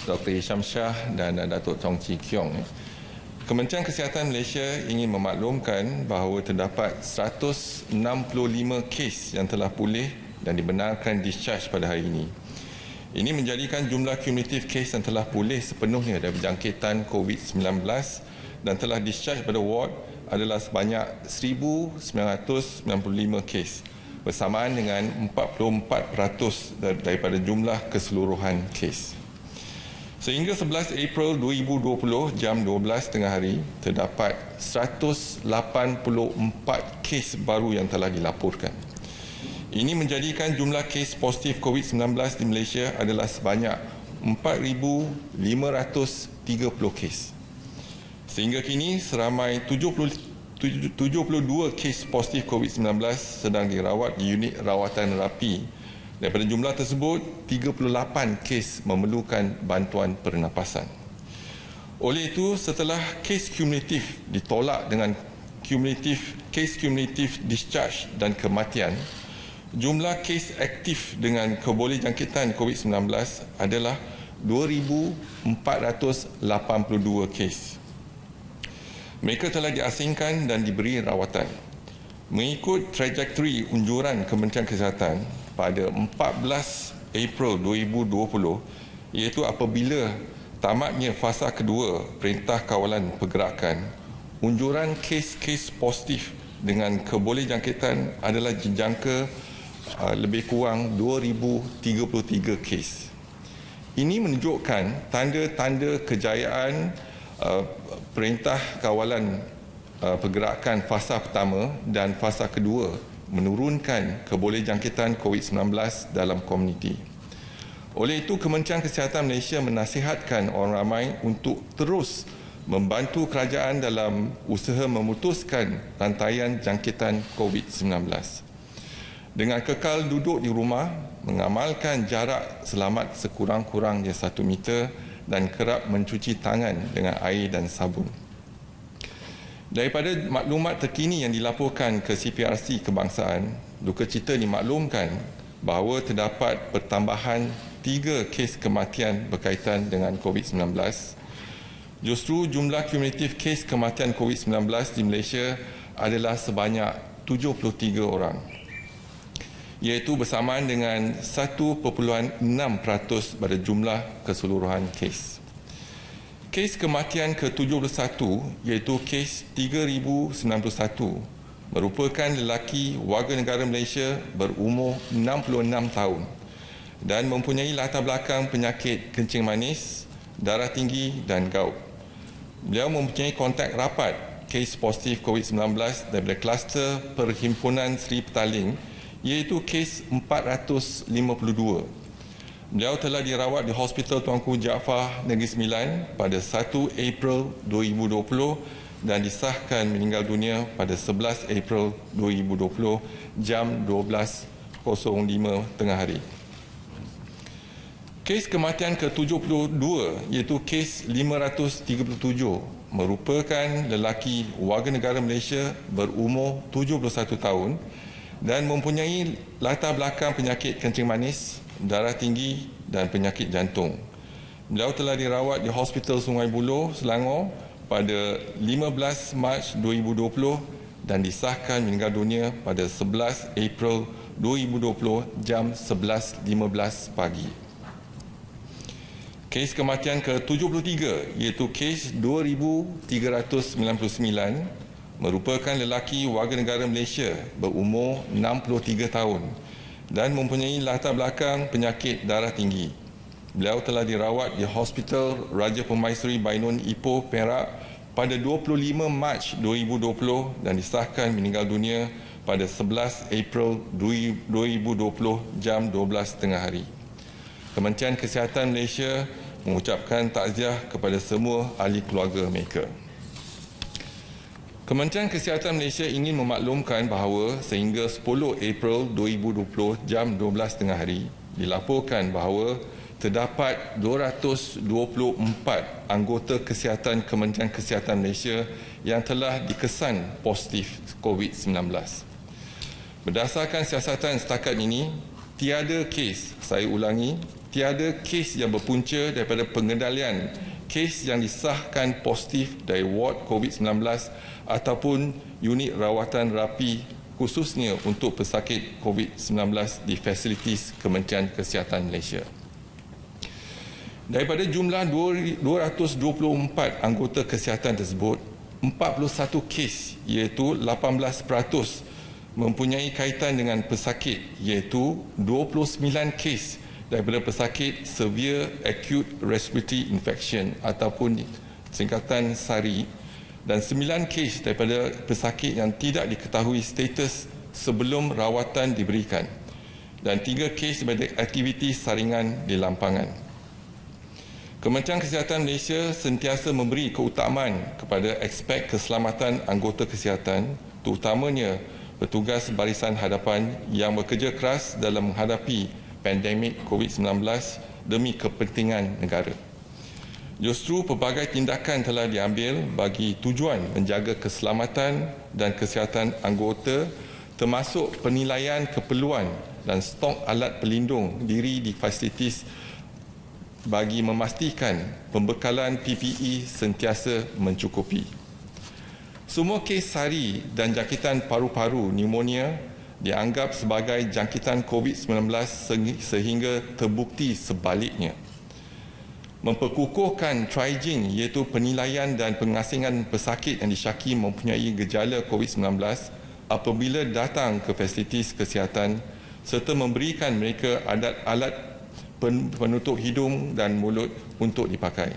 Dr. Hisham Shah dan Datuk Chong Chee Kiong. Kementerian Kesihatan Malaysia ingin memaklumkan bahawa terdapat 165 kes yang telah pulih dan dibenarkan discharge pada hari ini. Ini menjadikan jumlah kumulatif kes yang telah pulih sepenuhnya dari jangkitan COVID-19 dan telah discharge pada ward adalah sebanyak 1,995 kes, bersamaan dengan 44% daripada jumlah keseluruhan kes. Sehingga 11 April 2020 jam 12 tengah hari, terdapat 184 kes baru yang telah dilaporkan. Ini menjadikan jumlah kes positif COVID-19 di Malaysia adalah sebanyak 4,530 kes. Sehingga kini seramai 72 kes positif COVID-19 sedang dirawat di unit rawatan rapi. Daripada jumlah tersebut, 38 kes memerlukan bantuan pernafasan. Oleh itu, setelah kes kumulatif ditolak dengan kes kumulatif discharge dan kematian, jumlah kes aktif dengan kebolehjangkitan COVID-19 adalah 2,482 kes. Mereka telah diasingkan dan diberi rawatan. Mengikut trajektori unjuran Kementerian Kesihatan pada 14 April 2020, iaitu apabila tamatnya fasa kedua Perintah Kawalan Pergerakan, unjuran kes-kes positif dengan kebolehjangkitan adalah dijangka lebih kurang 2,033 kes. Ini menunjukkan tanda-tanda kejayaan Perintah Kawalan Pergerakan fasa pertama dan fasa kedua menurunkan kebolehjangkitan COVID-19 dalam komuniti. Oleh itu, Kementerian Kesihatan Malaysia menasihatkan orang ramai untuk terus membantu kerajaan dalam usaha memutuskan rantaian jangkitan COVID-19. Dengan kekal duduk di rumah, mengamalkan jarak selamat sekurang-kurangnya 1 meter dan kerap mencuci tangan dengan air dan sabun. Daripada maklumat terkini yang dilaporkan ke CPRC Kebangsaan, duka cita dimaklumkan bahawa terdapat pertambahan 3 kes kematian berkaitan dengan COVID-19. Justru jumlah kumulatif kes kematian COVID-19 di Malaysia adalah sebanyak 73 orang, iaitu bersamaan dengan 1.6% pada jumlah keseluruhan kes. Kes kematian ke-71 iaitu kes 3,091 merupakan lelaki warga negara Malaysia berumur 66 tahun dan mempunyai latar belakang penyakit kencing manis, darah tinggi dan gout. Beliau mempunyai kontak rapat kes positif COVID-19 daripada kluster Perhimpunan Seri Petaling iaitu kes 452. Beliau telah dirawat di Hospital Tuanku Jaafar Negeri Sembilan pada 1 April 2020 dan disahkan meninggal dunia pada 11 April 2020 jam 12.05 tengah hari. Kes kematian ke-72 iaitu kes 537 merupakan lelaki warga negara Malaysia berumur 71 tahun dan mempunyai latar belakang penyakit kencing manis, darah tinggi dan penyakit jantung. Beliau telah dirawat di Hospital Sungai Buloh, Selangor pada 15 Mac 2020 dan disahkan meninggal dunia pada 11 April 2020 jam 11.15 pagi. Kes kematian ke-73 iaitu kes 2,399 merupakan lelaki warga negara Malaysia berumur 63 tahun dan mempunyai latar belakang penyakit darah tinggi. Beliau telah dirawat di Hospital Raja Pemaisuri Bainun Ipoh, Perak pada 25 Mac 2020 dan disahkan meninggal dunia pada 11 April 2020 jam 12 tengah hari. Kementerian Kesihatan Malaysia mengucapkan takziah kepada semua ahli keluarga mereka. Kementerian Kesihatan Malaysia ingin memaklumkan bahawa sehingga 10 April 2020 jam 12 tengah hari dilaporkan bahawa terdapat 224 anggota kesihatan Kementerian Kesihatan Malaysia yang telah dikesan positif COVID-19. Berdasarkan siasatan setakat ini, tiada kes, saya ulangi, tiada kes yang berpunca daripada pengendalian kes yang disahkan positif dari ward COVID-19 ataupun unit rawatan rapi khususnya untuk pesakit COVID-19 di fasilitis Kementerian Kesihatan Malaysia. Daripada jumlah 224 anggota kesihatan tersebut, 41 kes iaitu 18% mempunyai kaitan dengan pesakit iaitu 29 kes daripada pesakit severe acute respiratory infection ataupun singkatan SARI dan 9 kes daripada pesakit yang tidak diketahui status sebelum rawatan diberikan dan 3 kes daripada aktiviti saringan di lampangan. Kementerian Kesihatan Malaysia sentiasa memberi keutamaan kepada aspek keselamatan anggota kesihatan, terutamanya petugas barisan hadapan yang bekerja keras dalam menghadapi pandemik COVID-19 demi kepentingan negara. Justru pelbagai tindakan telah diambil bagi tujuan menjaga keselamatan dan kesihatan anggota termasuk penilaian keperluan dan stok alat pelindung diri di fasilitis bagi memastikan pembekalan PPE sentiasa mencukupi. Semua kes SARI dan jangkitan paru-paru pneumonia dianggap sebagai jangkitan COVID-19 sehingga terbukti sebaliknya. Memperkukuhkan triaging iaitu penilaian dan pengasingan pesakit yang disyaki mempunyai gejala COVID-19 apabila datang ke fasilitis kesihatan serta memberikan mereka alat penutup hidung dan mulut untuk dipakai.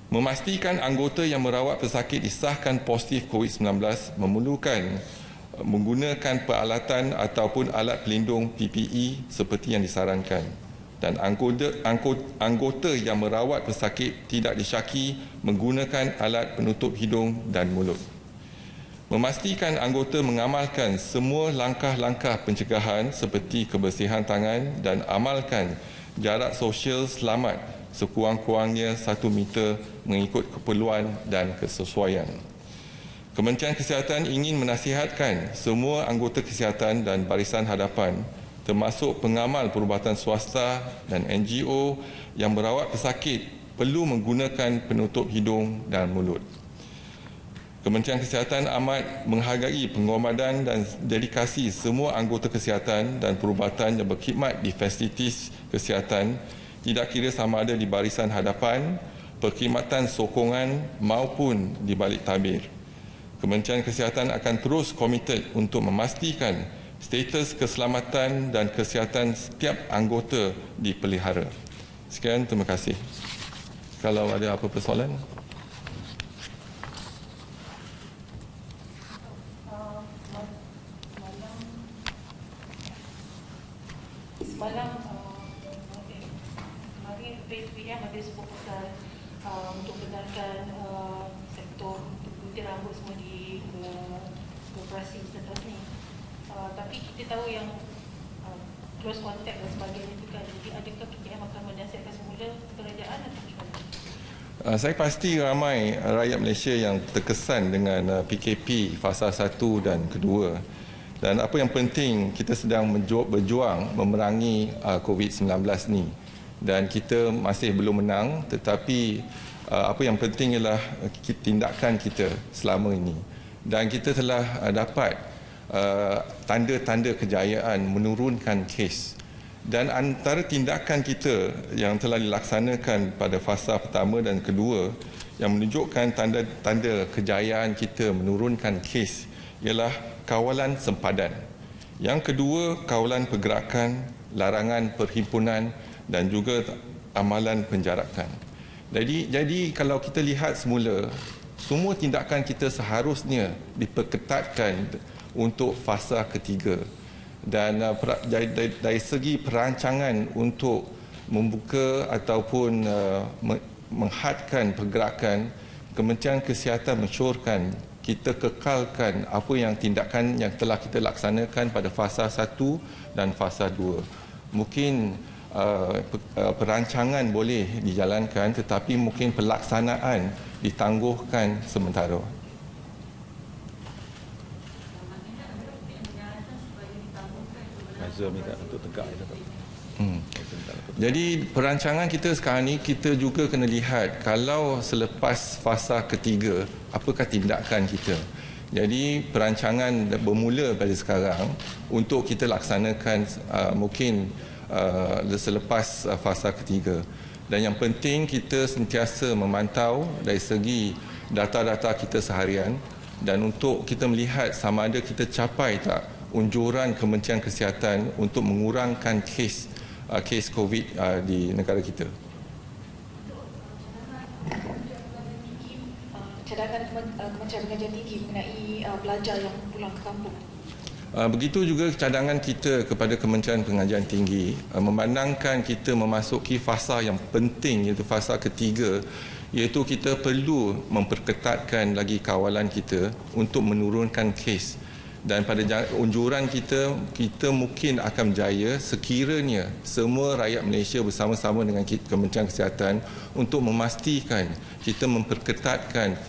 Memastikan anggota yang merawat pesakit disahkan positif COVID-19 memerlukan menggunakan peralatan ataupun alat pelindung PPE seperti yang disarankan dan anggota yang merawat pesakit tidak disyaki menggunakan alat penutup hidung dan mulut. Memastikan anggota mengamalkan semua langkah-langkah pencegahan seperti kebersihan tangan dan amalkan jarak sosial selamat sekurang-kurangnya 1 meter mengikut keperluan dan kesesuaian. Kementerian Kesihatan ingin menasihatkan semua anggota kesihatan dan barisan hadapan termasuk pengamal perubatan swasta dan NGO yang merawat pesakit perlu menggunakan penutup hidung dan mulut. Kementerian Kesihatan amat menghargai pengorbanan dan dedikasi semua anggota kesihatan dan perubatan yang berkhidmat di fasilitis kesihatan tidak kira sama ada di barisan hadapan, perkhidmatan sokongan maupun di balik tabir. Kementerian Kesihatan akan terus komited untuk memastikan status keselamatan dan kesihatan setiap anggota dipelihara. Sekian, terima kasih. Kalau ada apa-apa soalan. Semalam kemarin PPM ada sebut pasal untuk benarkan sektor gunting rambut semua di operasi setelah ni. Tapi kita tahu yang close contact dan sebagainya itu kan. Jadi adakah PPM akan menasihatkan semula kerajaan atau bagaimana? Saya pasti ramai rakyat Malaysia yang terkesan dengan PKP fasa 1 dan kedua. Dan apa yang penting, kita sedang berjuang memerangi COVID-19 ni. Dan kita masih belum menang, tetapi apa yang penting ialah tindakan kita selama ini. Dan kita telah dapat tanda-tanda kejayaan menurunkan kes. Dan antara tindakan kita yang telah dilaksanakan pada fasa pertama dan kedua yang menunjukkan tanda-tanda kejayaan kita menurunkan kes ialah kawalan sempadan. Yang kedua, kawalan pergerakan, larangan perhimpunan dan juga amalan penjarakan. Jadi kalau kita lihat semula, semua tindakan kita seharusnya diperketatkan untuk fasa ketiga. Dan dari segi perancangan untuk membuka ataupun menghadkan pergerakan, Kementerian Kesihatan mensyorkan kita kekalkan apa yang tindakan yang telah kita laksanakan pada fasa 1 dan fasa 2. Mungkin perancangan boleh dijalankan tetapi mungkin pelaksanaan ditangguhkan sementara. Azhar minta untuk tegak. Jadi perancangan kita sekarang ni, kita juga kena lihat kalau selepas fasa ketiga, apakah tindakan kita. Jadi perancangan bermula pada sekarang untuk kita laksanakan mungkin selepas fasa ketiga. Dan yang penting kita sentiasa memantau dari segi data-data kita seharian dan untuk kita melihat sama ada kita capai tak unjuran Kementerian Kesihatan untuk mengurangkan kes COVID di negara kita. Cadangan Kementerian Pengajian Tinggi mengenai pelajar yang pulang ke kampung. Begitu juga cadangan kita kepada Kementerian Pengajian Tinggi memandangkan kita memasuki fasa yang penting iaitu fasa ketiga, iaitu kita perlu memperketatkan lagi kawalan kita untuk menurunkan kes. Dan pada unjuran kita mungkin akan berjaya sekiranya semua rakyat Malaysia bersama-sama dengan Kementerian Kesihatan untuk memastikan kita memperketatkan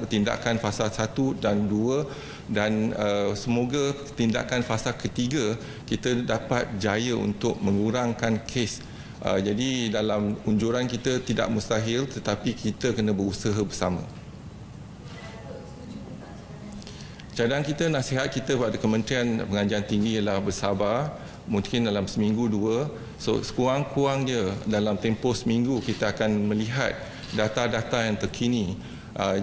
tindakan fasa 1 dan 2 dan semoga tindakan fasa ketiga kita dapat jaya untuk mengurangkan kes. Jadi dalam unjuran kita tidak mustahil tetapi kita kena berusaha bersama. Cadangan kita, nasihat kita kepada Kementerian Pengajian Tinggi ialah bersabar, mungkin dalam seminggu dua. So sekurang-kurangnya dalam tempoh seminggu kita akan melihat data-data yang terkini.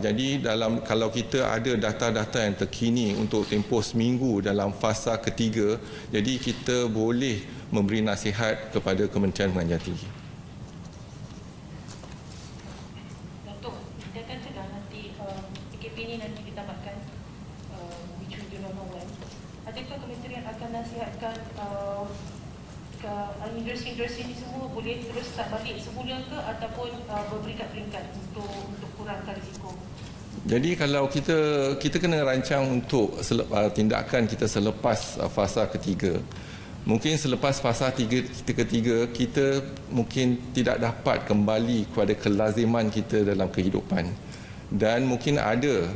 Jadi kalau kita ada data-data yang terkini untuk tempoh seminggu dalam fasa ketiga, jadi kita boleh memberi nasihat kepada Kementerian Pengajian Tinggi. Datuk, kita kan cakap nanti PKP ini nanti ditamatkan, which we do not know when. Adakah Kementerian akan nasihatkan ke industri-industri ini semua boleh terus start balik semula ke ataupun berperingkat-peringkat untuk kurangkan risiko? Jadi kalau kita kena rancang untuk tindakan kita selepas fasa ketiga. Mungkin selepas fasa ketiga kita mungkin tidak dapat kembali kepada kelaziman kita dalam kehidupan. Dan mungkin ada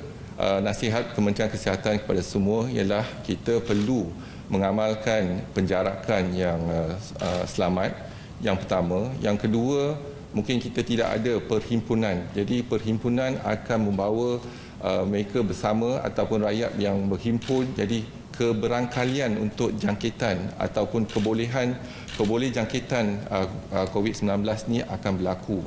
nasihat Kementerian Kesihatan kepada semua ialah kita perlu mengamalkan penjarakan yang selamat, yang pertama. Yang kedua, mungkin kita tidak ada perhimpunan. Jadi perhimpunan akan membawa mereka bersama ataupun rakyat yang berhimpun. Jadi keberangkalian untuk jangkitan ataupun keboleh jangkitan COVID-19 ni akan berlaku.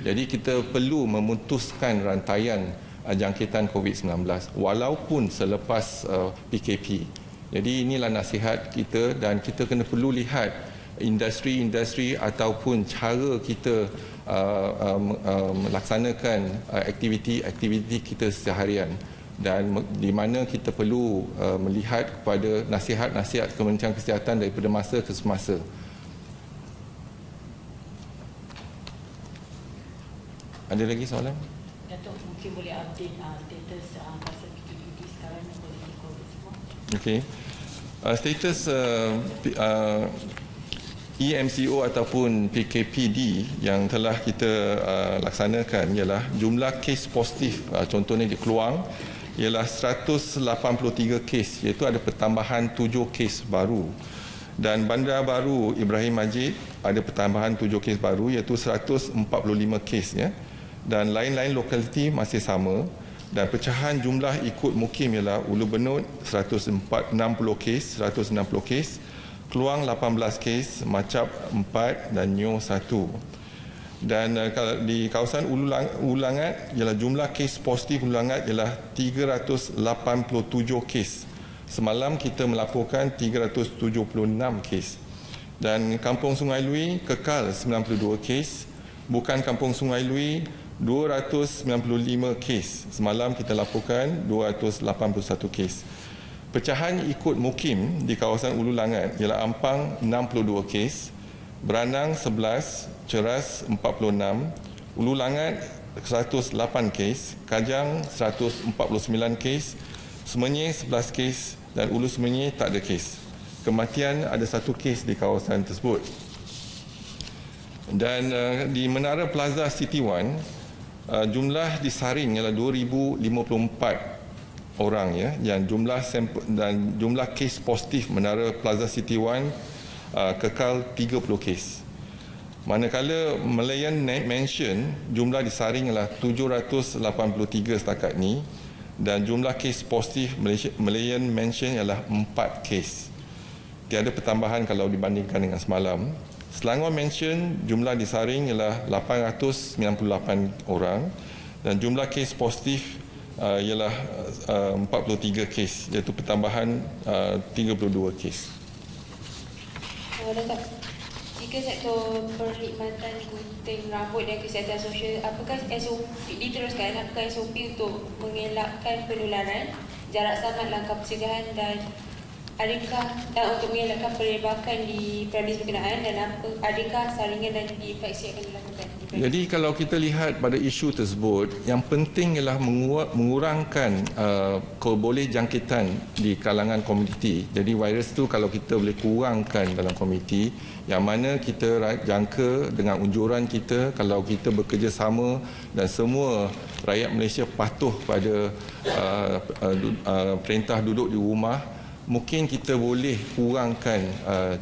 Jadi kita perlu memutuskan rantaian jangkitan COVID-19 walaupun selepas PKP. Jadi inilah nasihat kita dan kita kena perlu lihat industri-industri ataupun cara kita melaksanakan aktiviti-aktiviti kita seharian dan di mana kita perlu melihat kepada nasihat-nasihat Kementerian Kesihatan daripada masa ke semasa. Ada lagi soalan? Datuk, mungkin boleh update status pasal PKP sekarang yang boleh COVID semua. Okey. Status EMCO ataupun PKPD yang telah kita laksanakan ialah jumlah kes positif contohnya di Keluang ialah 183 kes, iaitu ada pertambahan 7 kes baru. Dan Bandar Baru Ibrahim Majid ada pertambahan 7 kes baru iaitu 145 kes ya. Dan lain-lain lokaliti masih sama. Dan pecahan jumlah ikut mukim ialah Ulu Benut 160 kes, Keluang 18 kes, Macap 4 dan Nyo 1. Dan di kawasan Ulu Langat ialah jumlah kes positif Ulu Langat ialah 387 kes. Semalam kita melaporkan 376 kes. Dan Kampung Sungai Lui kekal 92 kes. Bukan Kampung Sungai Lui 295 kes. Semalam kita laporkan 281 kes. Pecahan ikut mukim di kawasan Ulu Langat ialah Ampang 62 kes, Beranang 11, Ceras 46, Ulu Langat 108 kes, Kajang 149 kes, Semenyih 11 kes dan Ulu Semenyih tak ada kes. Kematian ada 1 kes di kawasan tersebut. Dan di Menara Plaza City One jumlah disaring ialah 2054 orang ya, yang jumlah sampel dan jumlah kes positif Menara Plaza City One kekal 30 kes. Manakala Malayan Mansion jumlah disaring ialah 783 setakat ni dan jumlah kes positif Malayan Mansion ialah 4 kes. Tiada pertambahan kalau dibandingkan dengan semalam. Selangor Mansion jumlah disaring ialah 898 orang dan jumlah kes positif ialah 43 kes, iaitu pertambahan 32 kes. Jika sektor perkhidmatan gunting rambut dan kesihatan sosial, apakah SOP diteruskan? Apakah SOP untuk mengelakkan penularan, jarak samat, langkah pencegahan dan adakah untuk mengelakkan perebakan di premis berkenaan dan adakah saringan dan infeksi akan dilakukan? Jadi kalau kita lihat pada isu tersebut, yang penting ialah mengurangkan boleh jangkitan di kalangan komuniti. Jadi virus tu kalau kita boleh kurangkan dalam komuniti, yang mana kita jangka dengan unjuran kita, kalau kita bekerjasama dan semua rakyat Malaysia patuh pada perintah duduk di rumah, mungkin kita boleh kurangkan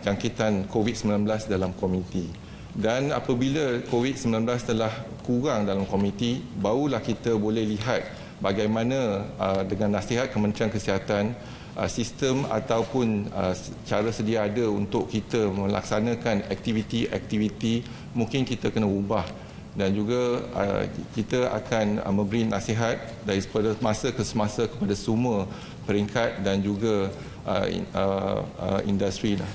jangkitan COVID-19 dalam komuniti. Dan apabila COVID-19 telah kurang dalam komuniti, barulah kita boleh lihat bagaimana dengan nasihat Kementerian Kesihatan, sistem ataupun cara sedia ada untuk kita melaksanakan aktiviti-aktiviti mungkin kita kena ubah. Dan juga kita akan memberi nasihat daripada masa ke semasa kepada semua peringkat dan juga industri lah.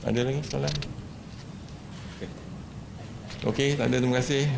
Ada lagi soalan? Okey, tak ada, terima kasih.